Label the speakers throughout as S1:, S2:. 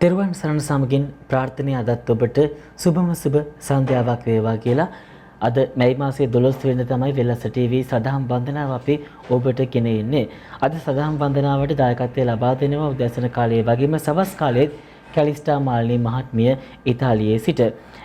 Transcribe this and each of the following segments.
S1: තෙරුවන් සරණ සමගින් ප්‍රාර්ථනීය අදත් ඔබට සුබම සුබ සන්ධ්‍යාවක් වේවා කියලා අද මැයි මාසයේ 12 වෙනිදා තමයි වෙලස ටීවී සදහම් වන්දනාව අපි ඔබට ගෙන එන්නේ. අද සදහම් වන්දනාවට දායකත්වය ලබා දෙනවා උදෑසන කාලයේ වගේම සවස් කාලයේ කැලිස්ටා මාලිනී මහත්මිය ඉතාලියේ සිට.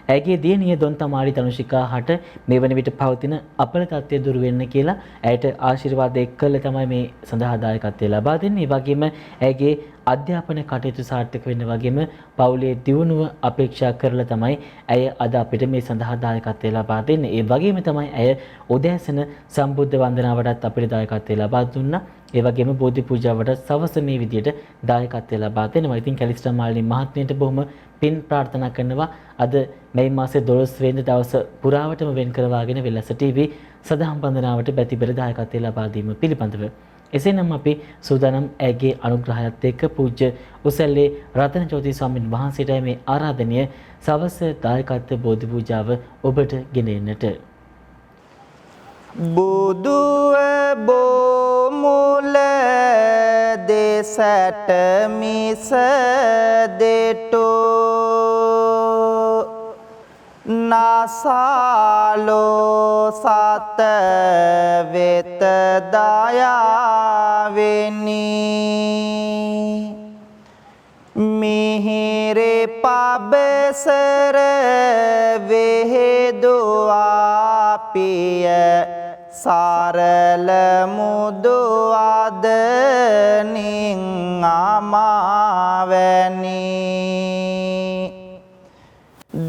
S1: ඇයගේ දියණිය දොන්තමාලි තනුෂිකා හට මේ වන විට පවතින අපල තත්ත්වය දුරු වෙන්න කියලා ඇයට ආශිර්වාද එක්කලා තමයි මේ සඳහා දායකත්වය ලබා දෙන්නේ. ඒ වගේම ඇයගේ අධ්‍යාපන කටයුතු සාර්ථක වෙන්න වගේම පවුලේ දියුණුව අපේක්ෂා කරලා තමයි ඇය අද අපිට මේ සඳහා දායකත්වය ලබා දෙන්නේ. ඒ වගේම තමයි ඇය උදෑසන සම්බුද්ධ වන්දනාවටත් අපිට දායකත්වය ලබා දුන්නා. ඒ වගේම බෝධි පූජාවට සවස මේ විදියට දායකත්වය ලබා දෙනවා. ඉතින් කැලිස්ටා මාලිනී මහත්මියට බොහොම පින් ප්‍රාර්ථනා කරනවා. අද මැයි මාසයේ 12 වෙනිදා දවස පුරාවටම වෙන් කරවාගෙන වෙලස ටීවී සදහම් වන්දනාවට බැතිබර දායකත්වය ලබා දීම පිළිබඳව. එසේනම් අපි සූදානම් ඇගේ අනුග්‍රහයත් එක්ක පූජ්‍ය උසැල්ලේ රතනජෝති ස්වාමීන් වහන්සේට මේ ආරාධනීය සවස දායකත්ව බෝධි පූජාව ඔබට ගෙන එන්නට.
S2: බුදුව බොමුල දෙසට මිස දෙටෝ නාසාලෝ සත වෙත දයාවෙනි මිහිරේ පබසර වේදුවා පිය සරල මුදු අදනින් අමාවැනි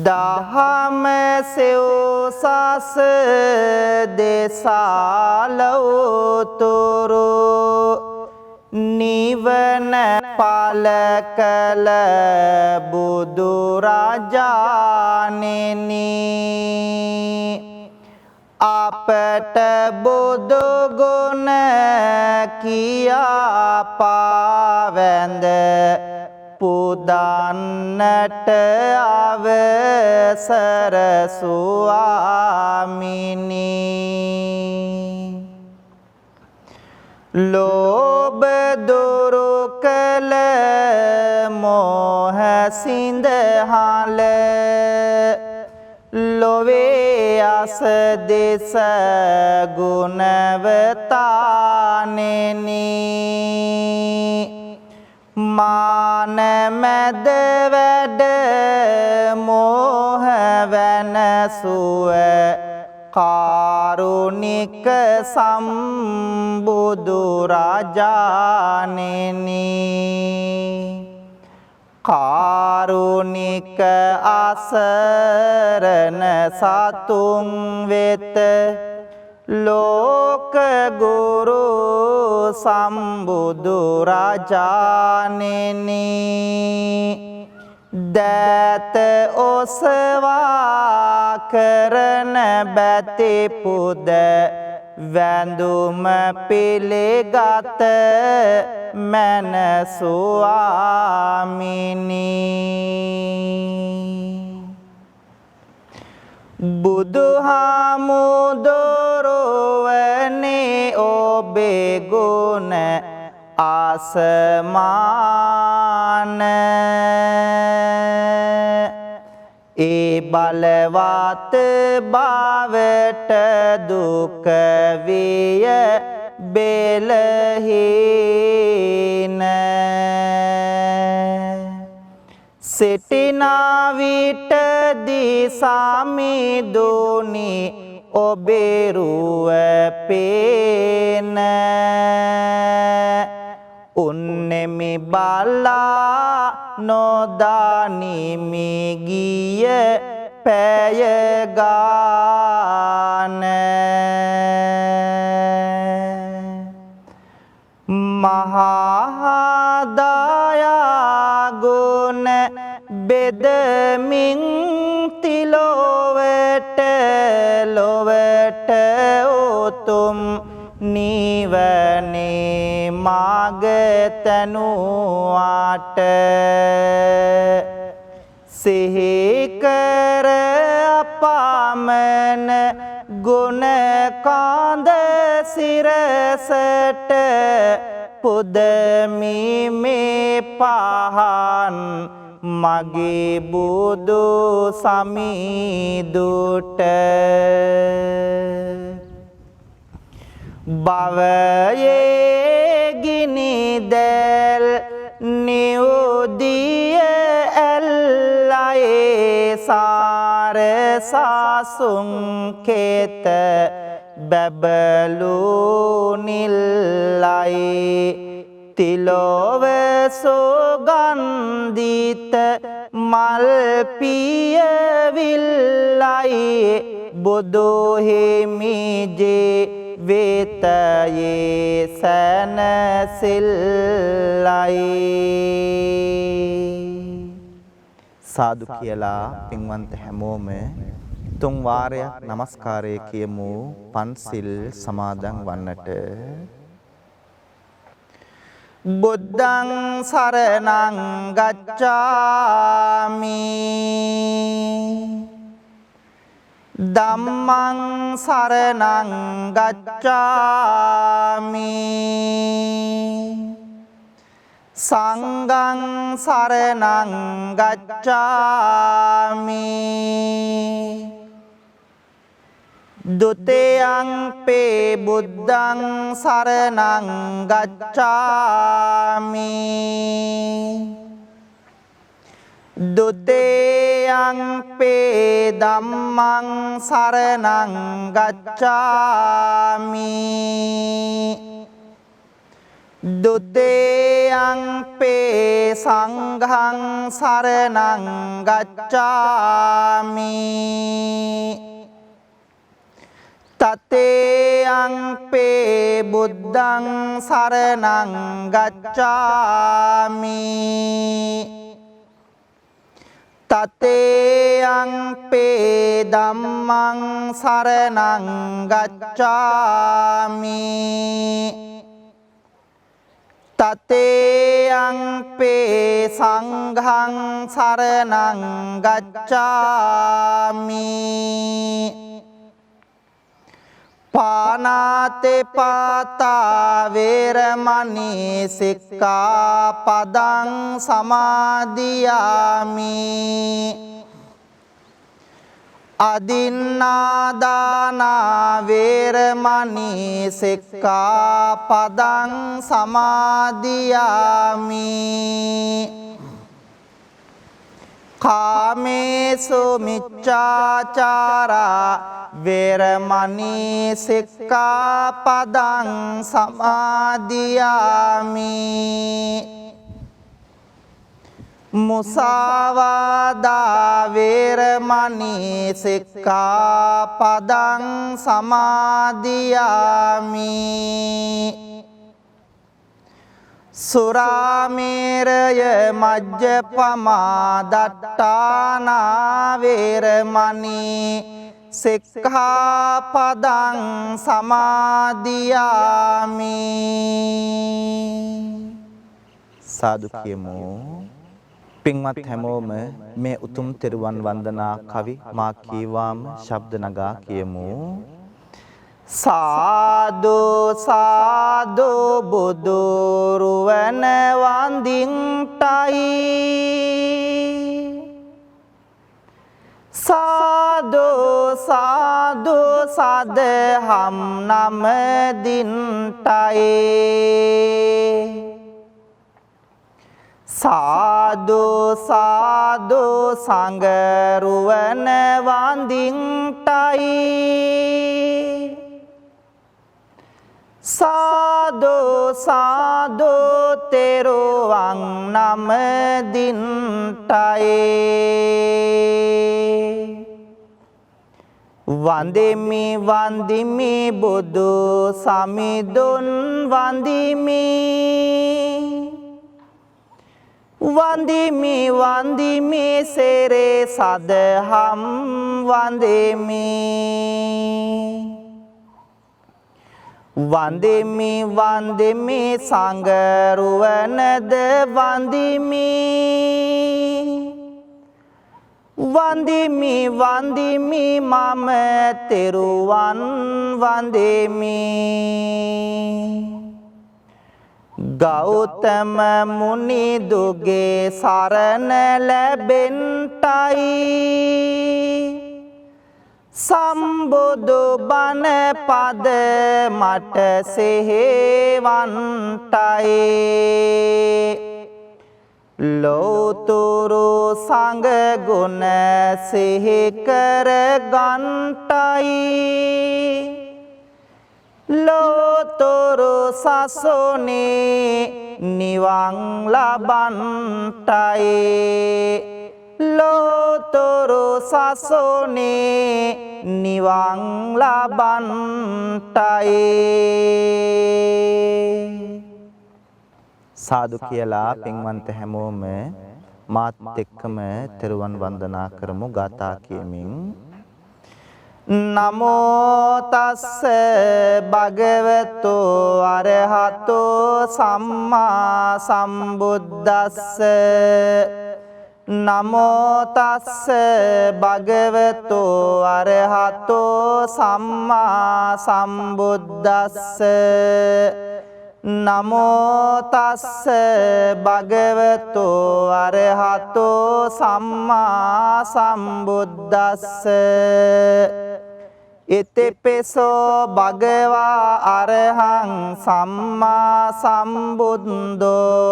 S2: දහම සෙව්සස දෙසාලවතුරු නිවන පල කළ බුදු රජාණෙනි අපට බුදු ගුණ කියා පාවැඳ පුදන්නට අවසර ස්වාමිනි ලෝභ දුරු කළ මෝහ සිඳහල ලොවේ අස දෙස ගුණවතානෙනි මාන මැද වැඩ මෝහ වෙනසුව කාරුණික සම්බුදු රජාණෙනි කාරුණික අසරණ සතුන් වෙත ලෝක ගුරු සම්බුදු රජාණෙනි දත ඔසවා කරන බැති පුද වැඳුම පිළිගත මන ස්වාමිනි බුදුහාමුදුරුවනේ ඔබේ ගුණ ආසමාන ඒ බලවත් භාවයට දුක විය බෙලහීන සිටිනා විටදී සමිඳුනි ඔබේ රුව පේන උන්නෙමි බලා නොදානිමි ගිය පැය ගාන මහා දයා ගුණ බෙදමින් තිලොවට ලොවට උතුම් නිවනේ මාග තනුවාට සිහි කර අපමණ ගුණ කාඳ සිරසට පුදමි මේ පහන් මගේ බුදු සමිඳුට භවයේ ගිනි දැල් නියුදිය ඇල්ලයේ සාර සාසුන් කෙත බැබලු නිල්ලයි තිලොව සුගන්ධිත මල් පියවිල්ලයි බුදු හිමිජේ වේතයේ සැනසෙල්ලයි. සාදු කියලා පින්වන්ත හැමෝම තුන් වාරයක් নমස්කාරය කියමු පන්සිල් සමාදන් වන්නට. බුද්ධං සරණං ගච්ඡාමි ධම්මං සරණං ගච්ඡාමි සංඝං සරණං ගච්ඡාමි ဒုတိယံ පේ බුද්ධං සරණං ගච්ඡාමි ဒုတိယံ පේ ධම්මං සරණං ගච්ඡාමි ဒုတိယံ පේ සංඝං සරණං ගච්ඡාමි තතේයං පේ බුද්ධං සරණං ගච්ඡාමි තතේයං පේ ධම්මං සරණං ගච්ඡාමි තතේයං පේ සංඝං සරණං ගච්ඡාමි පානාතේ පාතා වේරමණී සික්ඛාපදං සමාදියාමි අදින්නාදානා වේරමණී සික්ඛාපදං සමාදියාමි කාමේසු මිච්ඡාචාරා වේරමණී සික්ඛාපදං සමාදියාමි මුසාවාදා වේරමණී සික්ඛාපදං සමාදියාමි සුරාමේරය මජ්ජපමා දට්ඨානා වේරමණී සික්ඛාපදං සමාදියාමි සාදු කියමු. පින්වත් හැමෝම මේ උතුම් තෙරුවන් වන්දනා කවි මා කීවාම ශබ්ද නගා කියමු. සාදු සාදු බුදු රුවන වඳින්ටයි සාදු සාදු සදහම් නමදින්ටයි සාදු සාදු සංගරුවන වඳින්ටයි සාදු සාදු තෙරුවන් නමදින්ටයි වන්දිමි වන්දිමි බුදු සමිඳුන් වන්දිමි වන්දිමි වන්දිමි සෙරේ සදහම් වන්දිමි වන්දිමි වන්දිමි සංගරුවනද වන්දිමි වන්දිමි වන්දිමි මම තෙරුවන් වන්දිමි ගෞතම මුනිදුගේ සරණ ලැබෙන්ටයි සම්බුදු බණ පද මට සෙහෙවන්ටයි ලෝතුරු සංඝ ගුණ සිහි කර ගන්ටයි ලෝතුරු සසුනේ නිවන් ලබන්ටයි ලෝතුරු සසුනේ නිවන් ලබන්ටයි සාදු කියලා පින්වන්ත හැමෝම මාත් එක්කම තෙරුවන් වන්දනා කරමු ගාථා කියමින් නමෝ තස්ස භගවතු අරහතෝ සම්මා සම්බුද්දස්ස නමෝ තස්ස භගවතු අරහතෝ සම්මා සම්බුද්දස්ස නමෝ තස්ස භගවතු අරහතෝ සම්මා සම්බුද්දස්ස ඉතිපිසෝ භගවා අරහං සම්මා සම්බුද්දෝ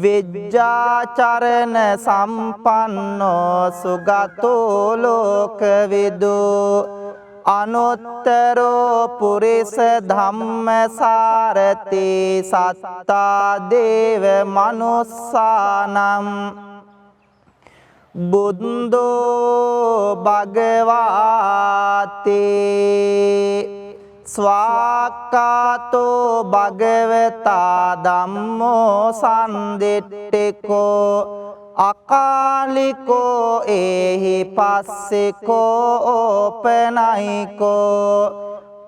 S2: විජ්ජාචරණ සම්පන්නෝ සුගතෝ ලෝකවිදු අනුත්තරෝ පුරිස ධම්මසාරති සත්තා දේව මනුස්සානම් බුද්ධෝ භගවාති ස්වාක්ඛාතෝ භගවතා ධම්මෝ සම්දිට්ඨිකෝ අකාලිකෝ ඒහි පස්සිකෝ ඕපනයිකෝ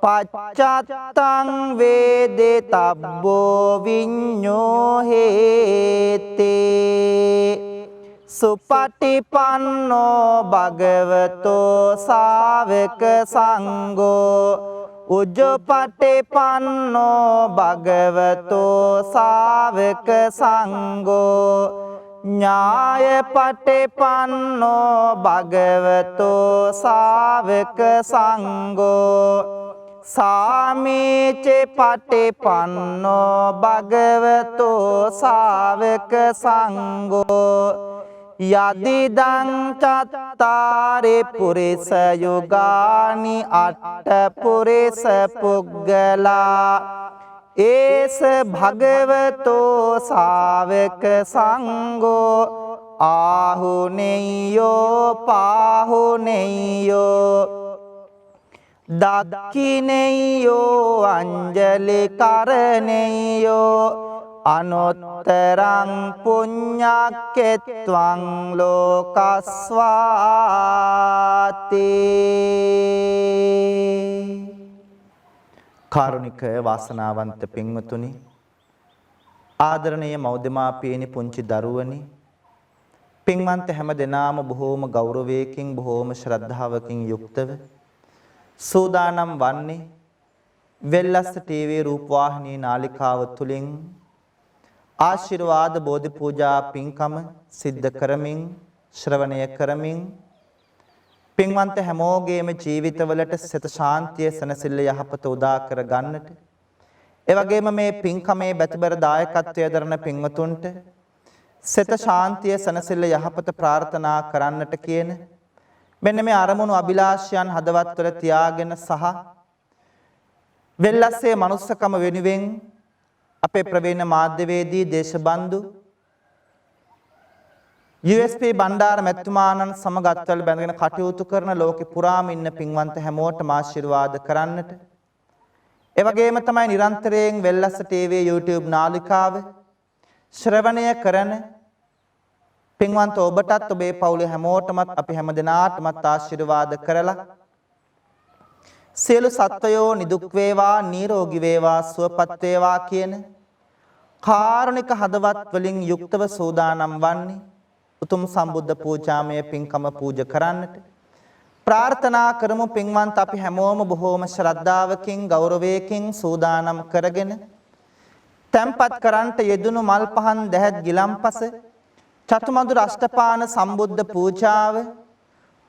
S2: පච්චත්තං වේදිතබ්බෝ විඤ්ඤෝ හේති සුපටිපන්නෝ භගවතෝ ශාවක සංඝෝ උජ්ජපටිපන්නෝ භගවතෝ ශාවක සංඝෝ ඥායපටිපන්නෝ භගවතෝ ශාවක සංඝෝ සාමීච පටිපන්නෝ භගවතෝ ශාවක සංඝෝ යදිදං චත්තාරි පුරිස යුගානි අට්ඨ පුරිස පුග්ගලා ඒස භගවතෝ ශාවක සංඝෝ ආහුනේයෝ පාහුනේයෝ දක්ඛිනේයෝ අංජලි කරණේයෝ අනුත්තරං පුඤ්ඤක්කෙත්වං ලෝකස්වාති කාරුණික වාසනාවන්ත පින්වතුනි ආදරණීය මව්දෙමාපියනි පුංචි දරුවනි පින්වන්ත හැම දෙනාම බොහෝම ගෞරවයකින් බොහෝම ශ්‍රද්ධාවකින් යුක්තව සූදානම් වන්නේ වෙල්ලස්ස ටීවී රූපවාහිනී නාලිකාව තුලින් ආශිර්වාද බෝධි පූජා පින්කම සිද්ධ කරමින් ශ්‍රවණය කරමින් පින්වන්ත හැමෝගේම ජීවිතවලට සිත ශාන්තිය සනසිල්ල යහපත උදා කර ගන්නට ඒ වගේම මේ පින්කමේ බැතිබර දායකත්වයේ දරන පින්වතුන්ට සිත ශාන්තිය සනසිල්ල යහපත ප්‍රාර්ථනා කරන්නට කියන මෙන්න මේ අරමුණු අභිලාෂයන් හදවත්වල තියාගෙන සහ වෙල්ලස්සේ මනුස්සකම වෙනුවෙන් අපේ ප්‍රවීණ මාධ්‍යවේදී දේශබන්දු USP බණ්ඩාර මැතිතුමාණන් සමග අත්වල බැඳගෙන කටයුතු කරන ලෝකෙ පුරාම ඉන්න පින්වන්ත හැමෝටම ආශිර්වාද කරන්නට ඒ වගේම තමයි නිරන්තරයෙන් වෙල්ලස්ස TV YouTube නාලිකාව ශ්‍රවණය කරන පින්වන්ත ඔබටත් ඔබේ පවුලේ හැමෝටමත් අපි හැමදෙනාටමත් ආශිර්වාද කරලා සියලු සත්වයෝ නිදුක් වේවා නිරෝගී වේවා සුවපත් වේවා කියන කාරුණික හදවත් වලින් යුක්තව සූදානම් වන්නේ උතුම් සම්බුද්ධ පූජාමය පින්කම පූජා කරන්නට ප්‍රාර්ථනා කරමු පින්වන්ත අපි හැමෝම බොහෝම ශ්‍රද්ධාවකින් ගෞරවයකින් සූදානම් කරගෙන තැම්පත් කරන්ට යෙදුණු මල් පහන් දැහැත් ගිලම්පස චතුමදුර අෂ්ටපාන සම්බුද්ධ පූජාව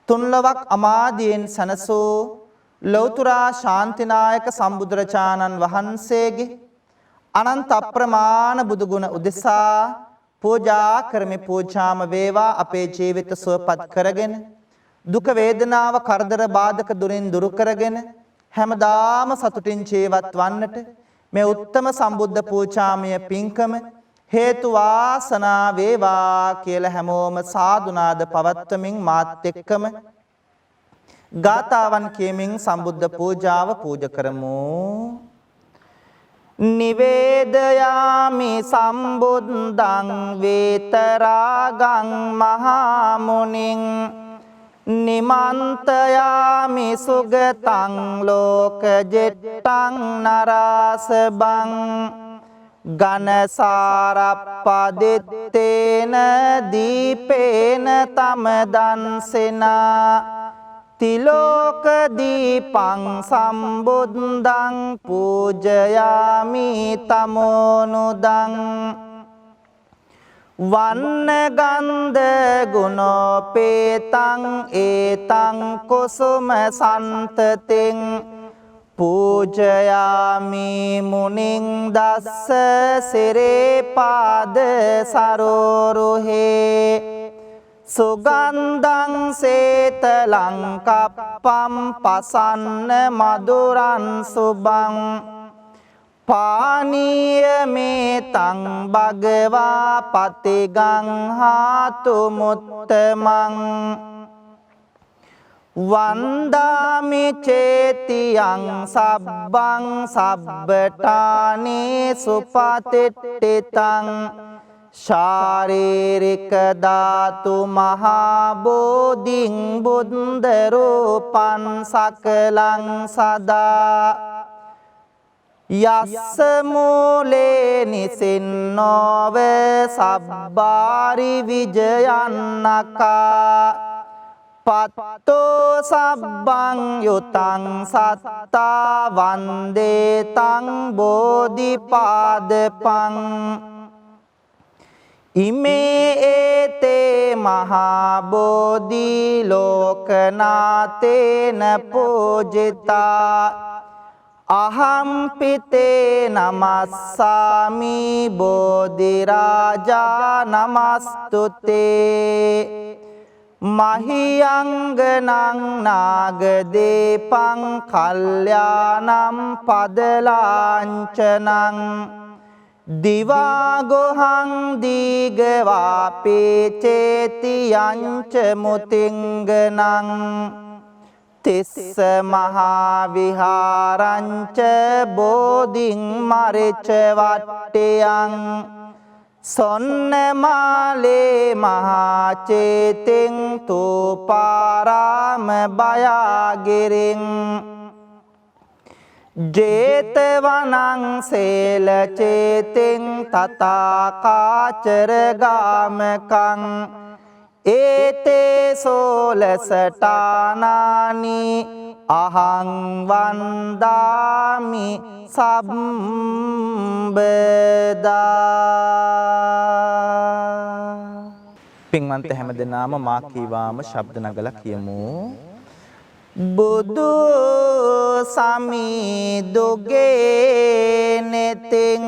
S2: තුන්ලවක් අමාදියෙන් සනසූ ලෞතුරා ශාන්තිනායක සම්බුදුරජාණන් වහන්සේගේ අනන්ත අප්‍රමාණ බුදු ගුණ උදෙසා පූජා කරමි. පූජාම වේවා අපේ ජීවිත සුවපත් කරගෙන දුක වේදනාව කරදර බාධක දුරින් දුරු කරගෙන හැමදාම සතුටින් ජීවත් වන්නට මේ උත්තම සම්බුද්ධ පූජාමය පින්කම හේතු වාසනා වේවා කියලා හැමෝම සාදුනාද පවත්වමින් මාත් එක්කම ගාතාවන් කියමින් සම්බුද්ධ පූජාව පූජ කරමු. නිවේදයාමි සම්බුද්ධං වේතරාගං මහා මුනිං නිමන්තයාමි සුගතං ලෝකජෙට්ටං නරාසබං ඝනසාරප්පදිත්තේන දීපේන තමදන්සෙනා තිලෝක දීපං සම්බුද්ධං පූජයාමි තමෝනුදං වන්න ගන්ධ ගුණෝපේතං ඒතං කුසුම සන්තතින් පූජයාමි මුනිං දස්ස සිරේ පාද සරෝරුහේ සුගන්ධං සේතලං කප්පම් පසන්න මధుරං සුබං පානීය මේතං භගවා පතිගං හාතු මුත්තමං වන්දාමි චේතියං සබ්බං සබ්බටානේ සුපතිට්ඨිතං ශාරීරික ධාතු මහා බෝධිං බුද්ධ රූපං සකලං සදා යස්ස මූලේ නිසින්නෝව සබ්බාරි විජයන්නකා පත්තෝ සබ්බං යුතං සත්තා වන්දේතං බෝධිපාදපං ඉමේ ඒතේ මහා බෝධි ලෝකනාතේන පූජිතා අහම්පිතේ නමස්සාමි බෝධි රාජා නමස්තුතේ මහියංගනං නාගදීපං කල්යාණං පදලාංචනං දිවාගොහං දීගවාපේ චේතියංච මුතිංගනං තිස්ස මහා විහාරංච බෝධිං මරිච වට්ටයං සොන්නමාලේ මහා චේතින් තූපාරාම බයාගිරින් ජේතවනං සේල චේතින් තථාකාචර ගාමකං ඒතේ සෝලසටානානි අහං වන්දාමි සම්බදා. පින්වන්ත හැමදෙනාම මා කීවාම ශබ්ද නගලා කියමු. බුදු සමිදුගේ නෙතින්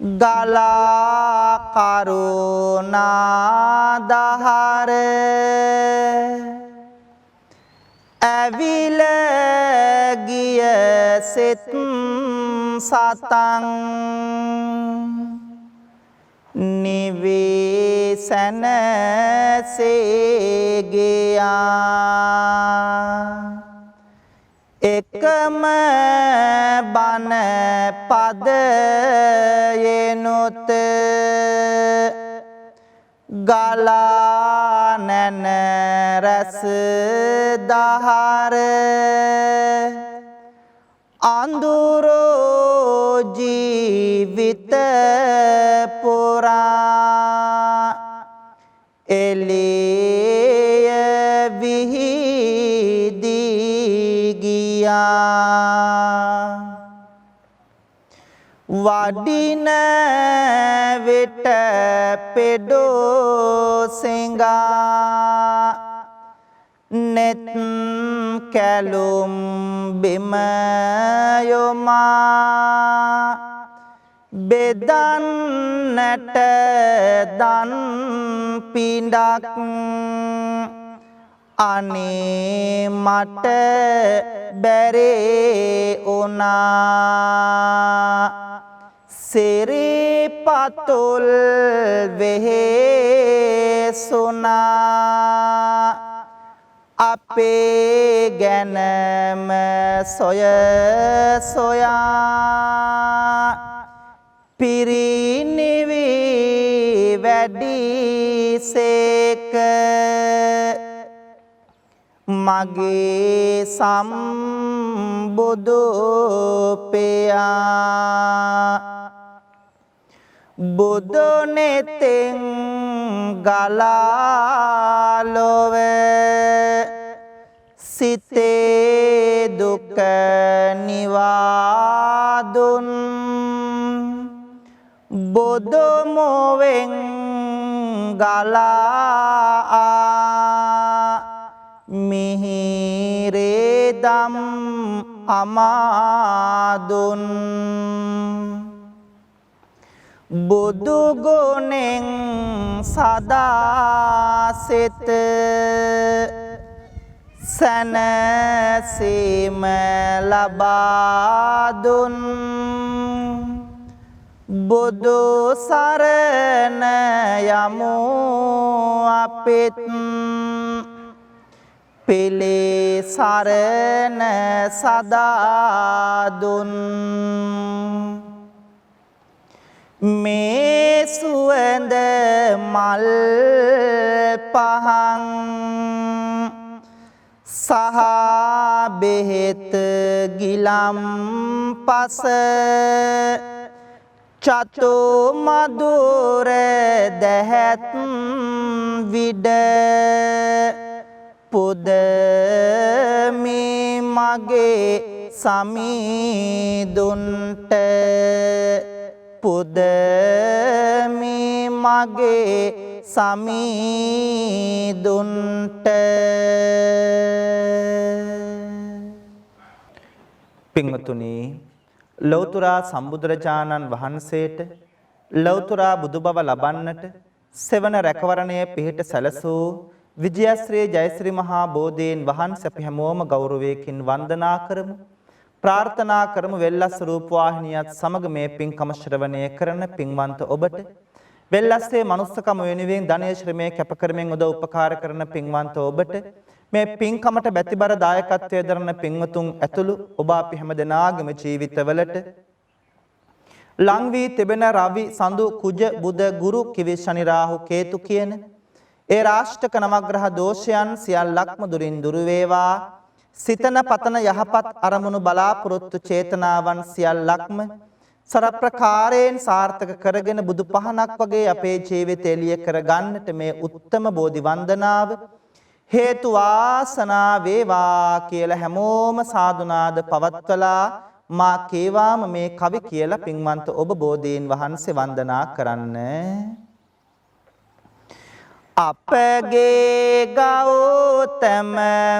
S2: ගලා කරුණා දහර ඇවිල ගිය සිත් සතං නිවේසන සේගයා එකම බණ පදයෙනුත ගලා නැන රස දහර අඳුරෝ ජීවිත පුරා එළිය විහිදී ගියා වඩින විට පෙඩෝ සිඟා නෙත් කැලුම් බිම යොමා බෙදන්නට දන් පිඬක් අනේ මට බැරේ උනා සිරිපතුල් වෙහෙසුනා අපේ ගැනම සොය සොයා පිරිනිවි වැඩිසේක මගේ සම්බුදු පියා බුදු නෙතෙන් ගලා ලොවේ සිතේ දුක නිවාදුන් බුදු මොවෙන් ගලා මිහිරේ දම් අමාදුන් බුදු ගුණෙන් සදා සිත සැනසීම ලබා දුන් බුදු සරණ යමු අපිත් පිළි සරණ සදා දුන් මේ සුවඳ මල් පහන් සහ බෙහෙත් ගිලම් පස චතු මధుර දැහැත් විඩ පුදමි මගේ සමීදුන්ට පුදමි මගේ සමීදුන්ට පින්වතුනි ලෞතර සම්බුදුරජාණන් වහන්සේට ලෞතර බුදු බව ලබන්නට සෙවන රැකවරණයේ පිහිට සැලසූ විජයශ්‍රී ජයශ්‍රී මහා බෝධීන් වහන්සේ අපි හැමෝම ගෞරවයෙන් වන්දනා කරමු ප්‍රාර්ථනා කරමු වෙල්ලස් රූපවාහිනියත් සමග මේ පින්කම ශ්‍රවණය කරන පින්වන්ත ඔබට වෙල්ලස්සේ මනුස්සකම වෙනුවෙන් ධනය ශ්‍රමයේ කැප කරමින් උදව් උපකාර කරන පින්වන්ත ඔබට මේ පින්කමට බැතිබර දායකත්වයේ දරන පින්වතුන් ඇතුළු ඔබ අපි හැමදෙනාගේම ජීවිතවලට ලං වී තිබෙන රවි සඳු කුජ බුද ගුරු කිවි ශනි රාහු කේතු කියන ඒ රාෂ්ටක නවග්‍රහ දෝෂයන් සියල්ලක්ම දුරින් දුරු වේවා සිතන පතන යහපත් අරමුණු බලාපොරොත්තු චේතනාවන් සියල්ලක්ම සරප්‍රකාරයෙන් සාර්ථක කරගෙන බුදු පහනක් වගේ අපේ ජීවිතය එළිය කර ගන්නට මේ උත්තම බෝධි වන්දනාව හේතු වාසනා වේවා කියලා හැමෝම සාදුනාද පවත්වලා මා කේවාම මේ කවි කියලා පින්වන්ත ඔබ බෝධීන් වහන්සේ වන්දනා කරන්න. අපගේ ගෞතම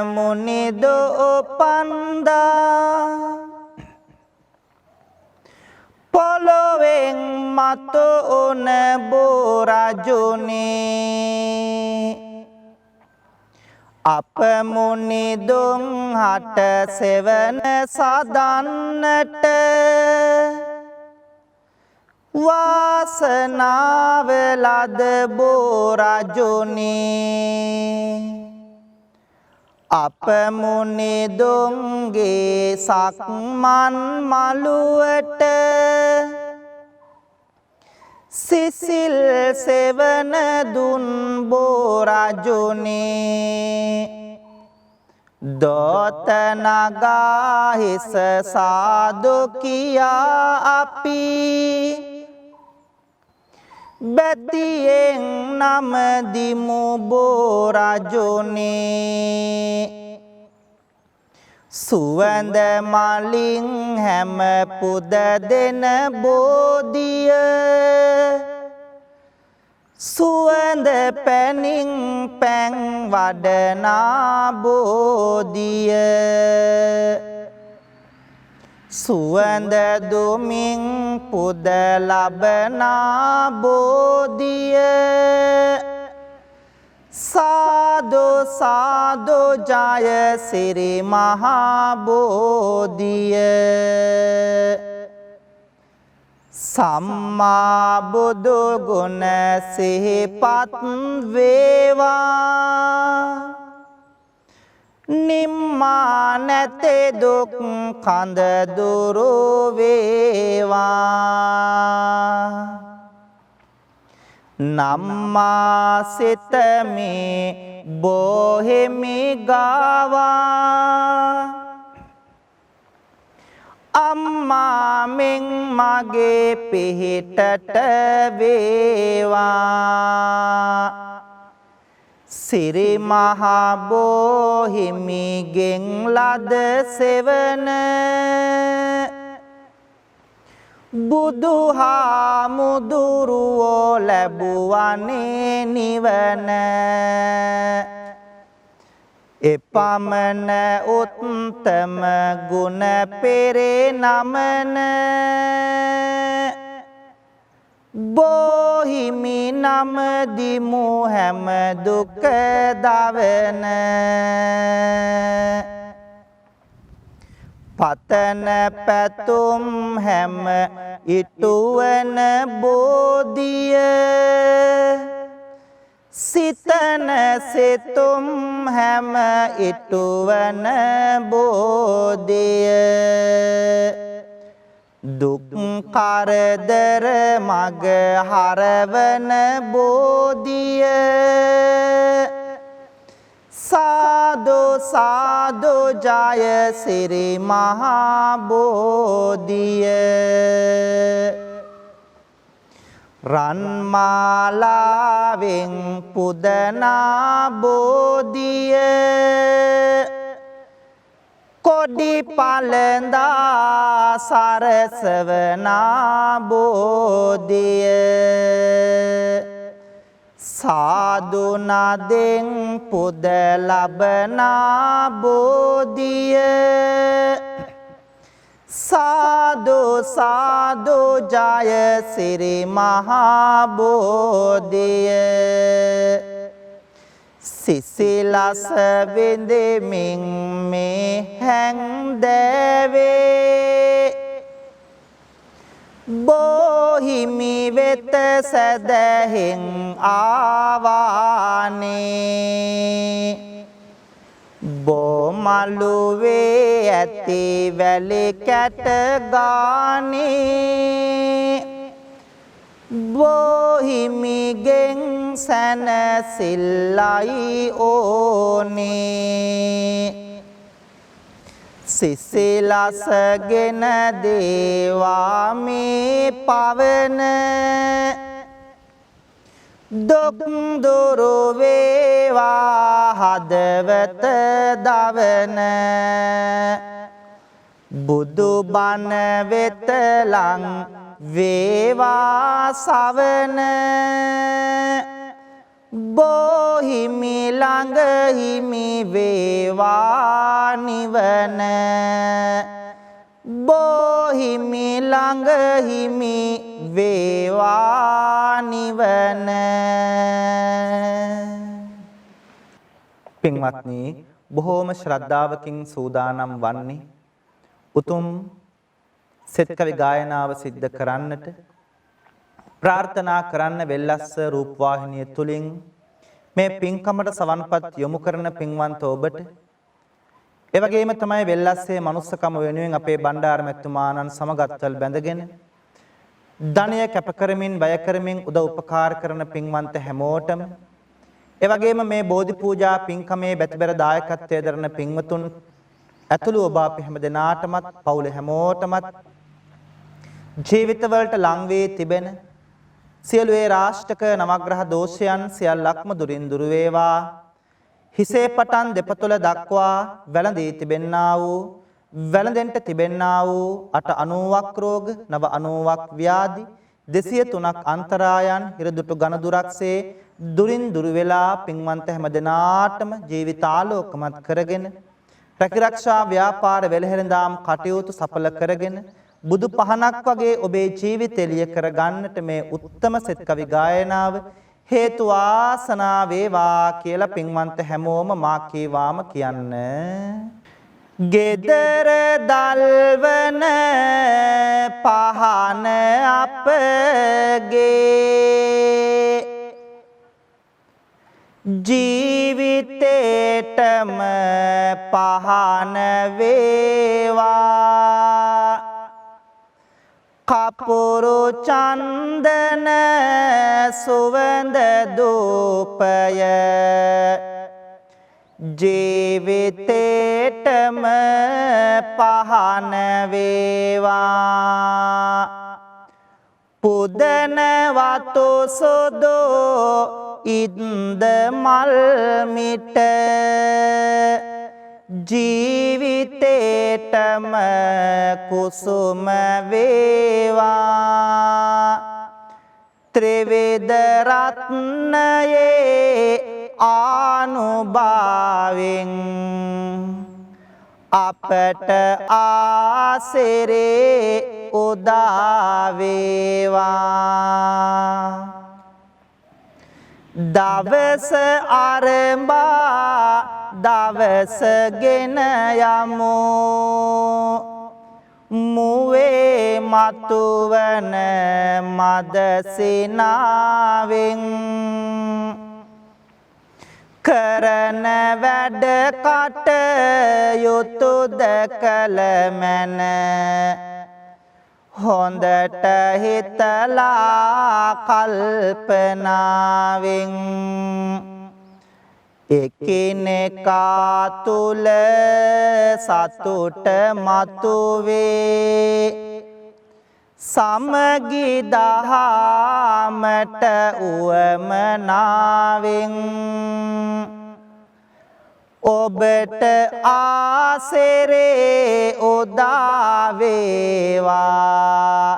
S2: මුනිදෝ පන්දා පොළොවෙන් මතු උන බෝරජුනේ අප මුනිදුන් හට සෙවන සදන්නට වාසනාව ලද බෝරජුනේ අප මුනිදුන්ගේ සක්මන් මළුවට සිසිල් සෙවන දුන් බෝරජුනේ දොත නගා හිස සාදු කියා අපි බැතියෙන් නම දිමු බෝරජුනේ සුවඳ මලින් හැම පුද දෙන බෝධිය සුවඳ පැනින් පැන් වඩනා බෝධිය සුවඳ දුමින් පුද ලබනා බෝධිය සාදු සාදු ජය සිරි මහා බෝධිය සම්මා බුදු ගුණ සිහිපත් වේවා නිම්මා නැතේ දුක් කඳ දුරු වේවා නම්මා සිතමේ බොහෙමි ගාවා අම්මා මෙන් මගේ පිහිටට වේවා සිරි මහා බෝහිමිගෙන් ලද සෙවන බුදුහාමුදුරුවෝ ලැබුවනේ නිවන එපමණ උත්තම ගුණ පෙරේ නමන බෝහිමි නම දිමු හැම දුක දවන පතන පැතුම් හැම ඉටුවන බෝධිය සිතන සිතුම් හැම ඉටුවන බෝධිය දුක් කරදර මග හරවන බෝධිය සාදු සාදු ජය සිරි මහා බෝධිය රන්මාලාවෙන් පුදනා බෝධිය කොඩි පළඳා සරසවනා බෝධිය සාදු නදෙන් පුද ලබනා බෝධිය සාදු සාදු ජය සිරි මහා බෝධිය සිසිලස විඳෙමින් මේ හැන්දෑවේ බෝහිමි වෙත සැදැහෙන් ආවානේ බෝමළුවේ ඇති වැලි කැට ගානේ බෝහිමිගෙන් සැනසිල්ලයි ඕනේ සිසිලසගෙන දේවා මේ පවන දුක් දුරු වේවා හදවත දවන බුදු බණ වෙත ලං වේවා සවන බෝහිමි ළඟ හිමි වේවා නිවන බෝහිමි ළඟ හිමි වේවා නිවන පින්වත්නි බොහෝම ශ්‍රද්ධාවකින් සූදානම් වන්නේ උතුම් සෙත්කවි ගායනාව සිද්ධ කරන්නට ප්‍රාර්ථනා කරන්න වෙල්ලස්ස රූපවාහිනිය තුලින් මේ පින්කමට සවන්පත් යොමු කරන පින්වන්ත ඔබට ඒ වගේම තමයි වෙල්ලස්සේ මනුස්සකම වෙනුවෙන් අපේ බණ්ඩාර මැතිතුමාණන් සමගත්වල් බැඳගෙන ධනය කැප කරමින් වැය කරමින් උදව් උපකාර කරන පින්වන්ත හැමෝටම ඒ වගේම මේ බෝධි පූජා පින්කමේ බැතිබර දායකත්වයේ දරන පින්වතුන් ඇතුළු ඔබ අපි හැම දෙනාටමත් පවුලේ හැමෝටමත් ජීවිතවලට ලං වී තිබෙන සියලු ඒ රාෂ්ටක නවග්‍රහ දෝෂයන් සියල්ලක්ම දුරින් දුර වේවා. හිසේ පටන් දෙපතුල දක්වා වැළඳී තිබෙන්නා වූ වැළඳෙන්ට තිබෙන්නා වූ 890ක් රෝග, 990ක් ව්‍යාධි, 203ක් අන්තරායන් හිරදුටු ඝනදුරක්සේ දුරින් දුර වෙලා පින්වන්ත හැම දිනාටම ජීවිතාලෝකමත් කරගෙන රැකිරක්ෂා ව්‍යාපාර වෙළහෙළඳාම් කටයුතු සඵල කරගෙන බුදු පහනක් වගේ ඔබේ ජීවිතය එළිය කර ගන්නට මේ උත්තම සෙත් කවි ගායනාව හේතු වාසනා වේවා කියලා පින්වන්ත හැමෝම මා කීවාම කියන්න. ගෙදර දල්වන පහන අපගේ ජීවිතේටම පහන වේවා කපුරු චන්දන සුවඳ දූපය ජීවිතේටම පහන වේවා පුදන වතු සොදෝ ඉන්ද මල් මිට ජීවිතේටම කුසුම වේවා ත්‍රිවිධ රත්නයේ ආනුභාවෙන් අපට ආසිරේ උදා වේවා දවස ආරම්භා දවස ගෙන යමු මුවේ මතුවන මදසිනාවෙන් කරන වැඩ කටයුතුද කළ මැන හොඳට හිතලා කල්පනාවෙන් එකිනෙකා තුල සතුට මතුවේ සමගි දහමට උවමනාවෙන් ඔබට ආසිරේ උදා වේවා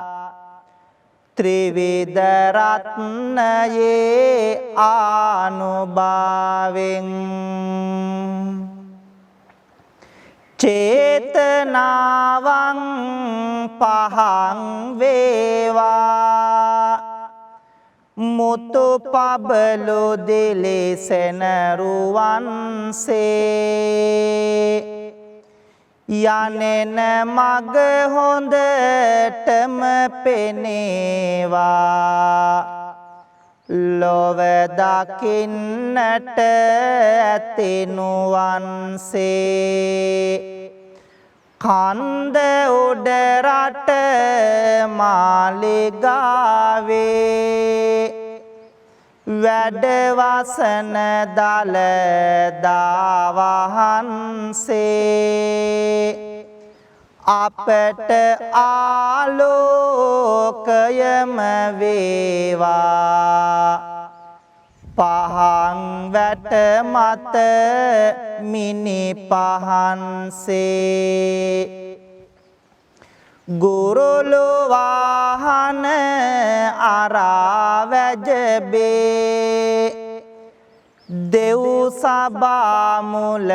S2: ත්‍රිවිධ රත්නයේ ආනුභාවෙන් චේතනාවං පහං වේවා මුතු පබලු දිලිසෙන රුවන්සේ යනෙන මග හොඳටම පෙනේවා ලොව දකින්නට ඇතිනුවන්සේ කන්ද උඩ රට මාලිගාවේ වැඩවසන දළදා වහන්සේ අපට ආලෝකයම වේවා පහන් වැට මත මිනි පහන්සේ ගුරුලු වාහන අරා වැජබේ දෙව් සභා මුල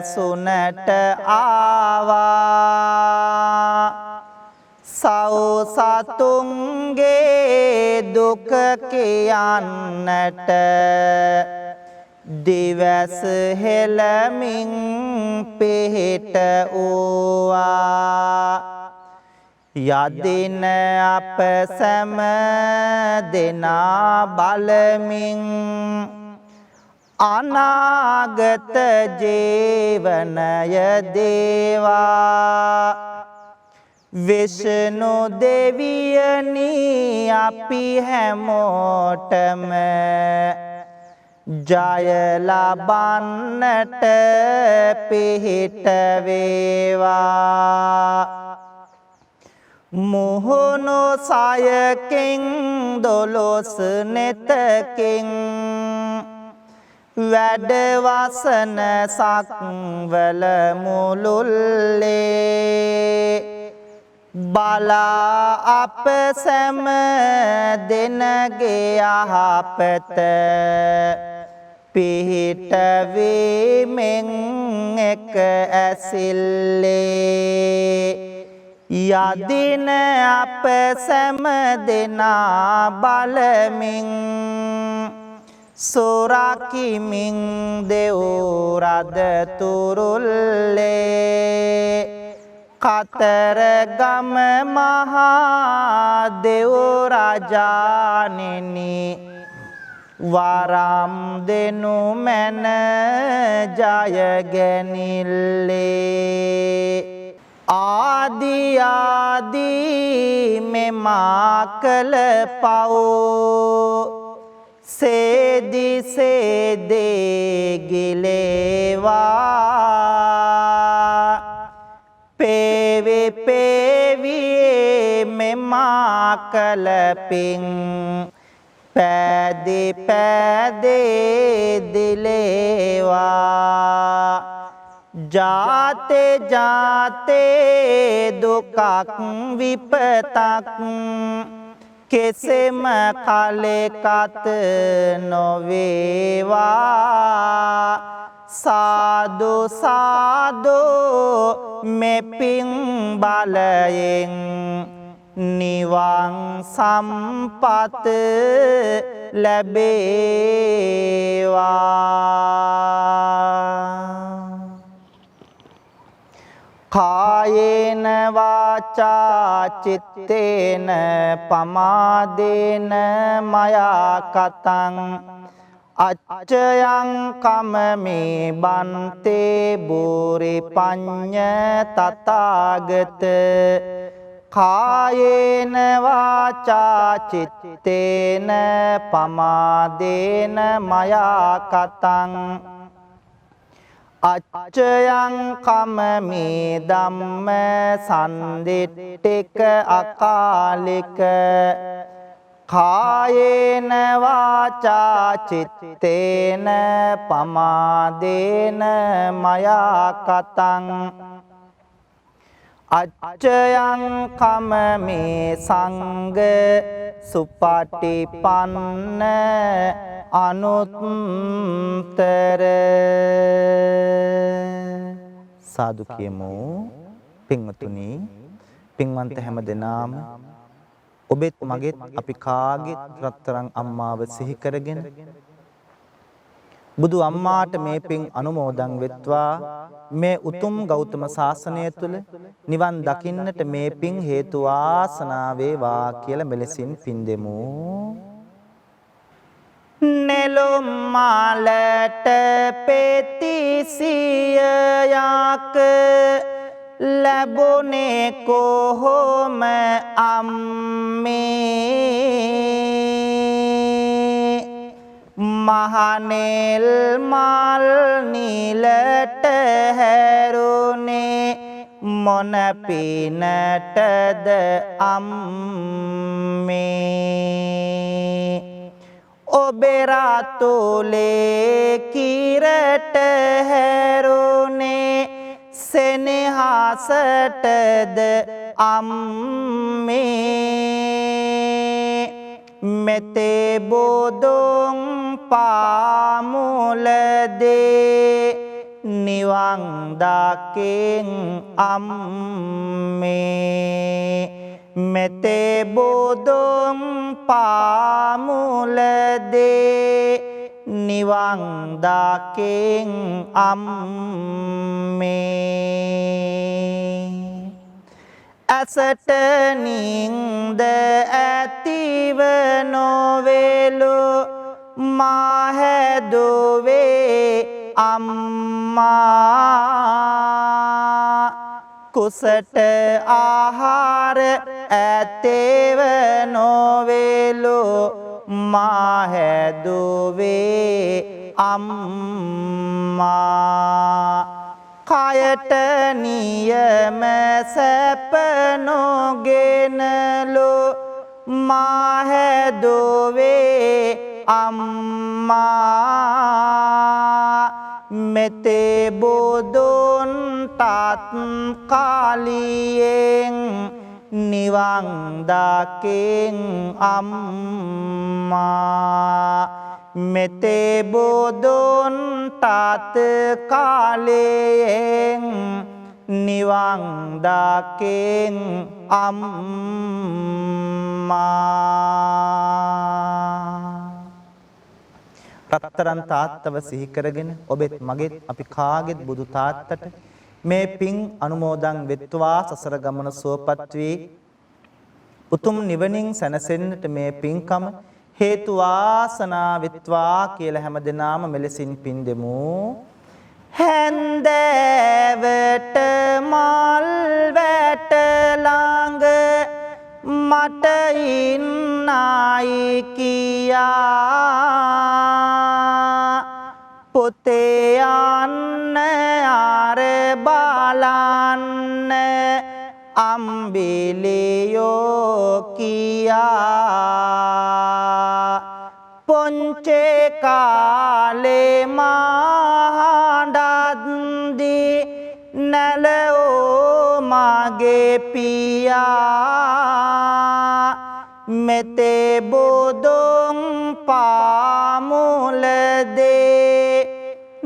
S2: සුනට ආවා සව් සතුන්ගේ දුක කියන්නට දිවස් හෙළමින් පිහිට වූවා යදින අප සැම දෙනා බලමින් අනාගත ජීවනය දේවා විෂ්ණු දෙවියනි අපි හැමෝටම ජය ලබන්නට පිහිට වේවා මුහුණු සයකින් දොළොස් නෙතකින් වැඩවසන සක්වල මුළුල්ලේ බලා අප සැම දෙනගේ යහපත පිහිටවීමෙන් එක ඇසිල්ලේ යදින අප සැම දෙනා බලමින් සොරකිමින් දෙව්රද තුරුල්ලේ කතරගම මහා දෙව්රජාණෙනි වරම් දෙනු මැන ජයගැනිල්ලේ ආදී මෙමා කළ පව් සේදි සේදේ ගිලේවා පේවි පේවියේ මෙමා කළ පිං පැදි පැදේ දිලේවා ජාතේ ජාතේ දුකක් විපතක් කෙසෙම කලෙකත නොවේවා සාදු සාදු මෙපින් බලයෙන් නිවන් සම්පත ලැබේවා කායේන වාචා චිත්තේන පමාදේන මයා කතං අච්චයං කමමේ බන්තේ බෝරි පඤ්ඤ තථාගත කායේන වාචා චිත්තේන පමාදේන මයා කතං අච්චයං කමමේ ධම්ම සන්දිට්ඨික අකාලික කායේන වාචා චිත්තේන පමාදේන මයා කතං අච්චයං කමමේ සංඝ සුපටිපන්න අනුත්තර සාදු කියමු පින්වතුනි පින්වන්ත හැම දෙනාම ඔබෙත් මගෙත් අපි කාගෙත් රත්තරන් අම්මාව සිහි කරගෙන බුදු අම්මාට මේ පින් අනුමෝදන් වෙත්වා මේ උතුම් ගෞතම සාසනය තුල නිවන් දකින්නට මේ පින් හේතු වාසනා වේවා කියලා මෙලෙසින් පින් දෙමු නෙළුම් මාලට පෙතිසියක් ලැබුණේ කොහොම අම්මේ මහනෙල් මල් නිලට හැරුණේ මොන පිනටද අම්මේ ඔබේ රාතුලේ කිරට හැරුණේ සෙනෙහසටද අම්මේ මෙතේ බොදුන් පාමුලදේ නිවන් දකින් අම්මේ මෙතේ බොදුන් පාමුලදේ නිවන් දකින් අම්මේ ඇසට නින්ද ඇතිව නොවේලු මා හැදුවේ අම්මා කුසට ආහාර ඇතේව නොවේලු මා හැදුවේ අම්මා කයට නියම සැප නොගෙනලු මා හැදුවේ අම්මා මෙතේ බෝධොන්ටත් කාලියෙන් නිවන් දකින් අම්මා මෙතේ බෝධොන්ටත් කාලියෙන් නිවන් දකින් අම්මා රත්තරන් තාත්තව සිහි කරගෙන ඔබෙත් මගෙත් අපි කාගෙත් බුදු තාත්තට මේ පින් අනුමෝදන් වෙත්වා සසර ගමන සුවපත් වී උතුම් නිවනින් සැනසෙන්නට මේ පින්කම හේතු වාසනා වෙත්වා කියලා හැමදෙනාම මෙලෙසින් පින් දෙමු. හැන්දෑවට මල් වැට ළඟ මට ඉන්නයි කියා පොතේ යන්න ආර බලන්න අම්බිලියෝ කියා පොන්චේ කාලේ මහඬද්දි නැලෝ මගේ පියා මෙතේ බෝධොන් පාමුලදේ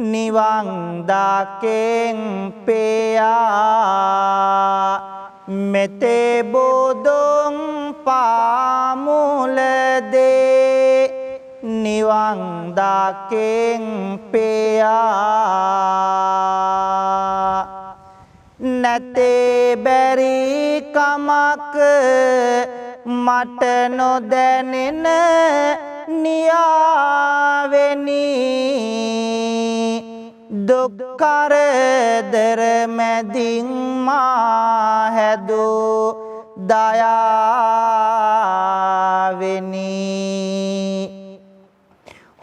S2: නිවන් දකින් පෙයා මෙතේ බෝධොන් පාමුලදේ නිවන් දකින් පෙයා නැතේ බැරි කමක් මට නොදැනෙන නියාවෙනි දුක් කරදර මැදින් මා හැදූ දයාවෙනි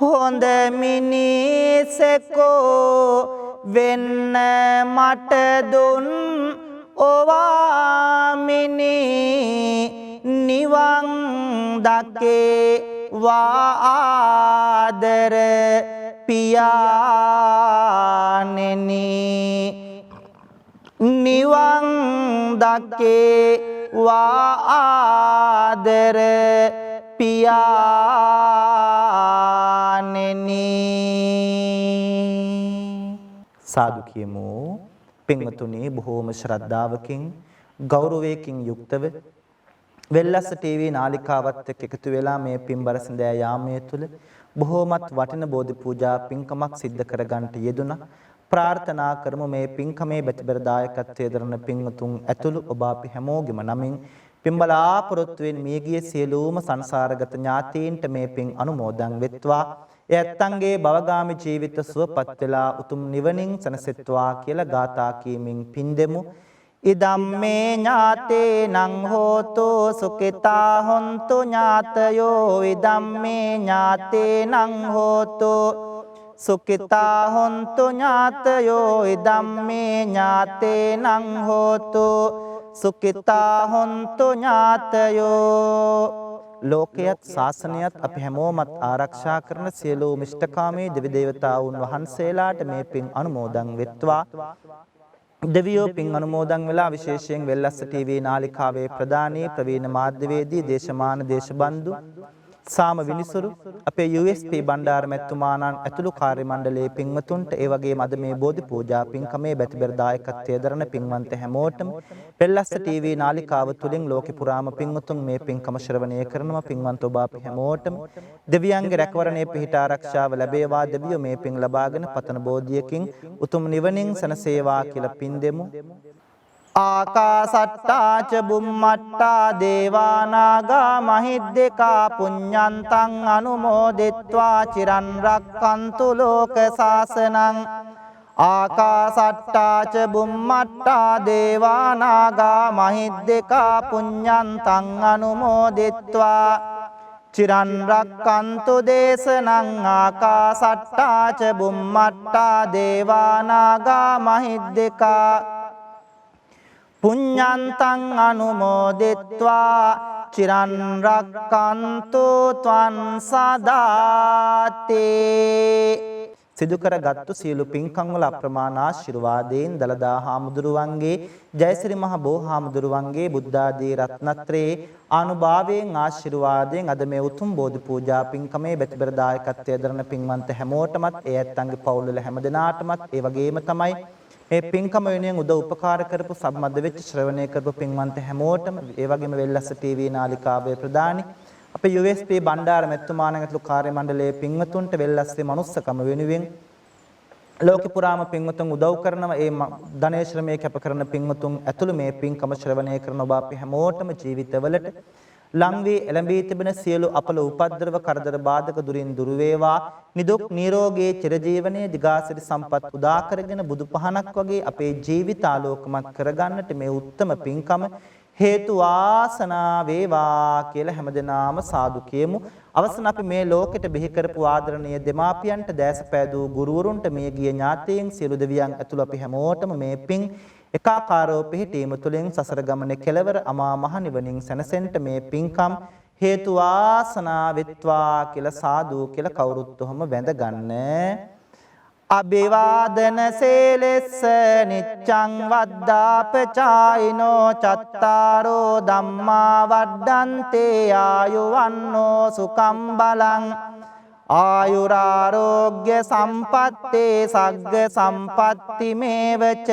S2: හොඳ මිනිසෙකෝ වෙන්න මට දුන් ඔවාමිනි නිවන් දකේ වාදර පියාණෙනි නිවන් දකේ වාදර පියාණෙනි සාදු කියමු. පින්වතුනි බොහෝම ශ්‍රද්ධාවකින් ගෞරවයකින් යුක්තව වෙල්ලස්ස ටීවී නාලිකාවත් එක්ක එකතු වෙලා මේ පින්බර සඳෑ යාමයේ තුල බොහෝමත් වටින බෝධි පූජා පින්කමක් සිද්ධ කරගන්නට යෙදුණා. ප්‍රාර්ථනා කරමු මේ පින්කමේ බැතිබර දායකත්වයේ දරන පින්වතුන් ඇතුළු ඔබ අපි හැමෝගෙම නමින් පින්බලාපොරොත්තුවෙන් මියගිය සියලුම සංසාරගත ඥාතීන්ට මේ පින් අනුමෝදන් වෙත්වා. ඒ ඇත්තන්ගේ භවගාමී ජීවිත සුවපත් වෙලා උතුම් නිවනින් සැනසෙත්වා කියලා ගාථා කීමින් පින් දෙමු. ඉදම්මේ ඥාතේනං හෝතු සුඛිතා හොන්තු ඥාතයෝ ඉදම්මේ ඥාතේනං හෝතු සුඛිතා හොන්තු ඥාතයෝ ඉදම්මේ ඥාතේනං හෝතු සුඛිතා හොන්තු ඥාතයෝ ලෝකයත් ශාසනයත් අපි හැමෝමත් ආරක්ෂා කරන සියලු මිෂ්ඨකාමී දෙවි දේවතාවුන් වහන්සේලාට මේ පින් අනුමෝදන් වෙත්වා. දෙවියෝ පින් අනුමෝදන් වෙලා විශේෂයෙන් වෙල්ලස්ස ටීවී නාලිකාවේ ප්‍රධානී ප්‍රවීණ මාධ්‍යවේදී දේශමාන දේශබන්දු සාම විනිසුරු අපේ USP බණ්ඩාර මැතිතුමාණන් ඇතුළු කාර්ය මණ්ඩලයේ පින්වතුන්ට ඒ වගේම අද මේ බෝධි පූජා පින්කමේ බැතිබර දායකත්වයේ දරන පින්වන්ත හැමෝටම වෙල්ලස්ස ටීවී නාලිකාව තුලින් ලෝකේ පුරාම පින්වතුන් මේ පින්කම ශ්‍රවණය කරනවා. පින්වන්ත ඔබ අපි හැමෝටම දෙවියන්ගේ රැකවරණය පිහිට ආරක්ෂාව ලැබේවා. දෙවියෝ මේ පින් ලබාගෙන පතන බෝධියකින් උතුම් නිවනින් සැනසේවා කියලා පින් දෙමු. ආකාසට්ටා ච බුම්මට්ටා දේවානාගා මහිද්దికා පුඤ්ඤන්තං අනුමෝදිත්වා චිරන් රක්칸තු ලෝක සාසනං ආකාසට්ටා ච බුම්මට්ටා දේවානාගා මහිද්దికා පුඤ්ඤන්තං අනුමෝදිත්වා චිරන් රක්칸තු දේශනං ආකාසට්ටා ච බුම්මට්ටා දේවානාගා මහිද්దికා පුඤ්ඤන්තං අනුමෝදිත්වා චිරන් රක්칸තු ත්වං සදාති සිදු කරගත්තු සියලු පින්කම් වල අප්‍රමාණ ආශිර්වාදයෙන් දලදා හාමුදුරුවන්ගේ ජයසිරි මහ බෝ හාමුදුරුවන්ගේ බුද්ධ ආදී රත්නත්‍රයේ ආනුභාවයෙන් ආශිර්වාදයෙන් අද මේ උතුම් බෝධි පූජා පින්කමේ බෙතබර දායකත්වයේ දරන පින්වන්ත හැමෝටමත් ඒ ඇත්තන්ගේ පවුල් වල හැම දෙනාටමත් ඒ වගේම තමයි මේ පින්කම වෙනුවෙන් උදව් උපකාර කරපු සම්බන්ධ වෙච්ච ශ්‍රවණය කරපු පින්වන්ත හැමෝටම ඒ වගේම වෙල්ලස්ස ටීවී නාලිකාවේ ප්‍රදානි අපේ USP බණ්ඩාර මෙතුමාණන්ගේතුළු කාර්ය මණ්ඩලයේ පින්වතුන්ට වෙල්ලස්සේ මනුස්සකම වෙනුවෙන් ලෝක පුරාම පින්වතුන් උදව් කරනවා ඒ ධනේ ශ්‍රමයේ කැප කරන පින්වතුන් ඇතුළු මේ පින්කම ශ්‍රවණය කරන ඔබ අපි හැමෝටම ජීවිතවලට ලං වී එළඹී තිබෙන සියලු අපල උපද්‍රව කරදර බාධක දුරින් දුර වේවා නිදුක් නිරෝගී චිරජීවනයේ දිගාසිරි සම්පත් උදා කරගෙන බුදු පහනක් වගේ අපේ ජීවිත ආලෝකමත් කරගන්නට මේ උත්තම පින්කම හේතු වාසනා වේවා කියලා හැමදෙනාම සාදු කියමු. අවසන් අපි මේ ලෝකෙට බිහි කරපු ආදරණීය දෙමාපියන්ට දැසපෑදූ ගුරුවරුන්ට මේ ගිය ඥාතීන් සියලු දෙවියන් ඇතුළු අපි හැමෝටම මේ පින් එකාකාරව පිහිටීම තුළින් සසර ගමනේ කෙලවර අමා මහ නිවනින් සැනසෙන්න මේ පින්කම් හේතු වාසනා වෙත්වා කියලා සාදු කියලා කවුරුත් උහම වැඳ ගන්න. අභිවාදන සේලෙස්ස නිච්ඡං වද්දාපචායිනෝ චත්තාරෝ ධම්මා වඩ්ඩන්තේ ආයුවන්නෝ සුඛං බලං ආයුරාරෝග්‍ය සම්පත්තේ සග්ග සම්පatti මේවච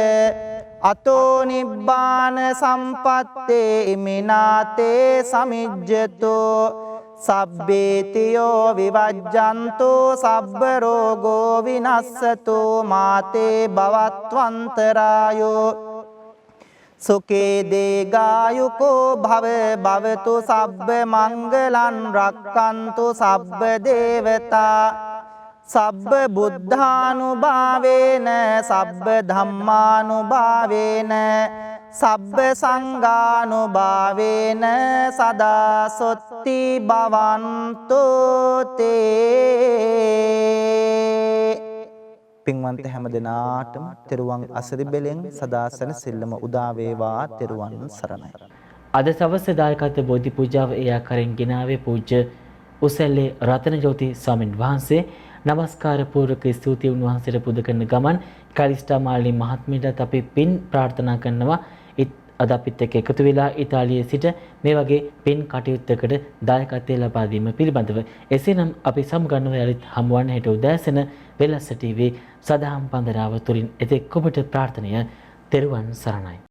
S2: අතෝ නිබ්බාන සම්පත්තේ ඉමිනාතේ සමිජ්ජතෝ සබ්බේතියෝ විවජ්ජන්තෝ සබ්බ රෝගෝ විනස්සතෝ මාතේ භවත්වන්තරායෝ සුඛේ දේගායුකෝ භව භවතු සබ්බ මංගලං රක්칸තු සබ්බ දේවතා සබ්බ බුද්ධානුභාවේන සබ්බ ධම්මානුභාවේන සබ්බ සංඝානුභාවේන සදා සොත්ති භවන්තෝ තේ. පින්වන්ත හැම දිනාටම තෙරුවන් අසරි බෙලෙන් සදා සැනසෙල්ලම උදා වේවා. තෙරුවන් සරණයි.
S1: අද සවස් දායකත්ව බෝධි පූජාව ඒ ආකාරයෙන් ගෙනාවේ පූජ්‍ය උසැල්ලේ රතනජෝති ස්වාමීන් වහන්සේ. නමස්කාර පූර්වක ස්තුතිය උන්වහන්සේට පුද කරන ගමන් කලිස්ටා මාලිනී මහත්මියටත් අපි පින් ප්‍රාර්ථනා කරනවා. අද අපිත් එක්ක එකතු වෙලා ඉතාලියේ සිට මේ වගේ පින් කටයුත්තකට දායකත්වය ලබා දීම පිළිබඳව. එසේනම් අපි සමුගන්නව යලිත් හමුවන්න හෙට උදෑසන වෙලස්ස ටීවී සදහම් පන්දරාව තුලින් එතෙක් ඔබට ප්‍රාර්ථනීය තෙරුවන් සරණයි.